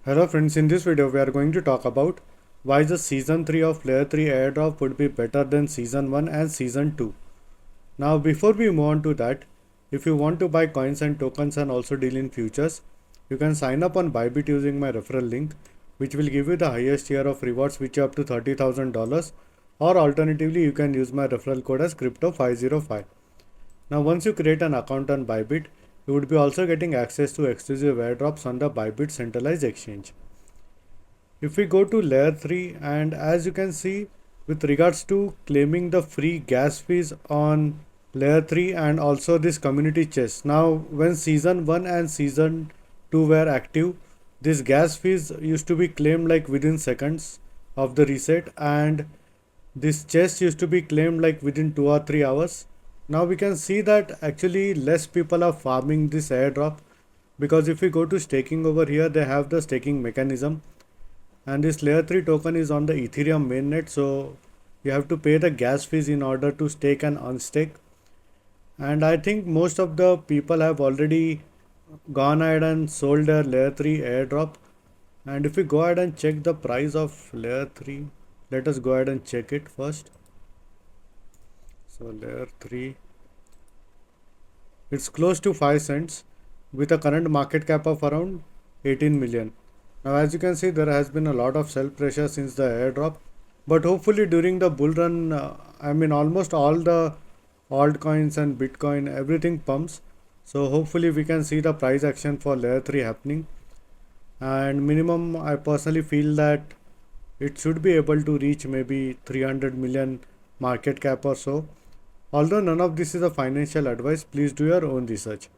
Hello friends, in this video we are going to talk about why the season 3 of layer 3 airdrop would be better than season 1 and season 2. Now before we move on to that, if you want to buy coins and tokens and also deal in futures, you can sign up on Bybit using my referral link, which will give you the highest tier of rewards, which are up to $30,000, or alternatively you can use my referral code as crypto505. Now once you create an account on Bybit, you would be also getting access to exclusive airdrops on the Bybit centralized exchange. If we go to layer 3, and as you can see, with regards to claiming the free gas fees on layer 3 and also this community chest. Now when season 1 and season 2 were active, this gas fees used to be claimed like within seconds of the reset, and this chest used to be claimed like within 2 or 3 hours. Now we can see that actually less people are farming this airdrop, because if we go to staking over here, they have the staking mechanism, and this layer 3 token is on the Ethereum mainnet, so you have to pay the gas fees in order to stake and unstake. And I think most of the people have already gone ahead and sold their layer 3 airdrop. And if we go ahead and check the price of layer 3, let us go ahead and check it first. So layer 3, it's close to 5 cents with a current market cap of around 18 million. Now as you can see, there has been a lot of sell pressure since the airdrop, but hopefully during the bull run, almost all the altcoins and Bitcoin, everything pumps. So hopefully we can see the price action for layer 3 happening, and minimum I personally feel that it should be able to reach maybe 300 million market cap or so. Although none of this is a financial advice, please do your own research.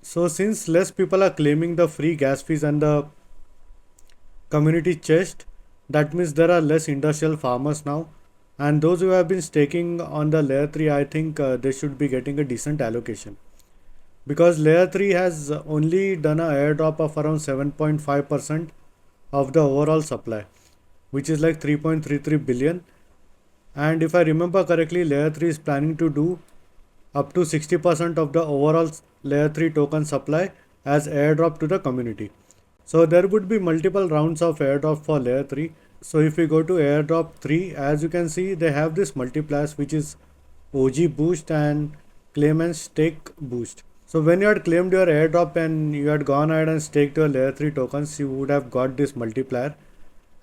So since less people are claiming the free gas fees and the community chest, that means there are less industrial farmers now, and those who have been staking on the layer 3, I think they should be getting a decent allocation, because layer 3 has only done an airdrop of around 7.5% of the overall supply, which is like 3.33 billion. And if I remember correctly, layer 3 is planning to do up to 60% of the overall layer 3 token supply as airdrop to the community. So there would be multiple rounds of airdrop for layer 3. So if we go to airdrop 3, as you can see, they have this multipliers, which is OG boost and claim and stake boost. So when you had claimed your airdrop and you had gone ahead and staked your layer 3 tokens, you would have got this multiplier.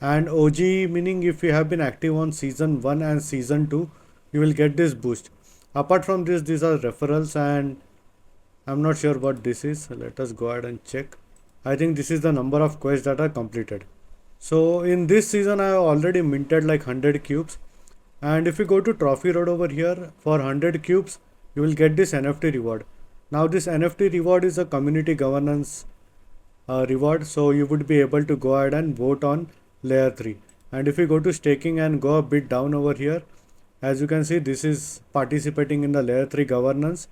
And OG meaning if you have been active on season 1 and season 2, you will get this boost. Apart from this, these are referrals, and I'm not sure what this is. So let us go ahead and check. I think this is the number of quests that are completed. So in this season I have already minted like 100 cubes, and if you go to trophy road over here, for 100 cubes you will get this NFT reward. Now this NFT reward is a community governance reward, so you would be able to go ahead and vote on layer 3. And if you go to staking and go a bit down over here, as you can see, this is participating in the layer 3 governance,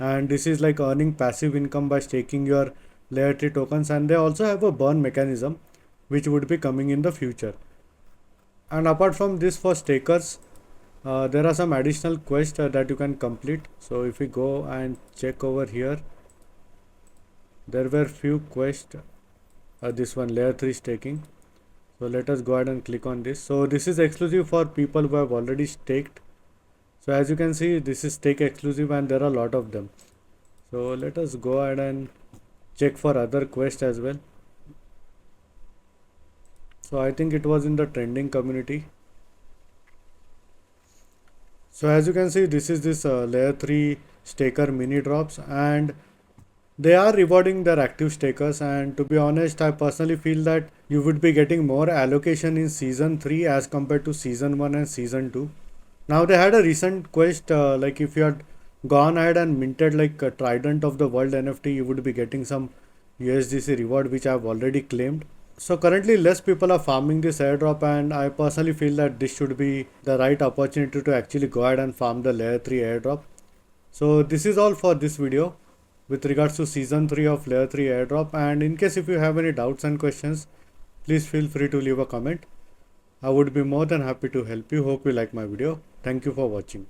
and this is like earning passive income by staking your layer 3 tokens, and they also have a burn mechanism which would be coming in the future. And apart from this, for stakers, there are some additional quests that you can complete. So if we go and check over here, there were few quests, this one layer 3 staking. So let us go ahead and click on this. So this is exclusive for people who have already staked. So as you can see, this is stake exclusive and there are a lot of them. So let us go ahead and check for other quests as well. So I think it was in the trending community. So as you can see, this is this layer 3 staker mini drops, and they are rewarding their active stakers. And to be honest, I personally feel that you would be getting more allocation in season 3 as compared to season 1 and season 2. Now they had a recent quest, like if you had gone ahead and minted like a Trident of the World NFT, you would be getting some USDC reward, which I have already claimed. So currently less people are farming this airdrop, and I personally feel that this should be the right opportunity to actually go ahead and farm the layer 3 airdrop. So this is all for this video with regards to season 3 of layer 3 airdrop, and in case if you have any doubts and questions, please feel free to leave a comment. I would be more than happy to help you. Hope you like my video. Thank you for watching.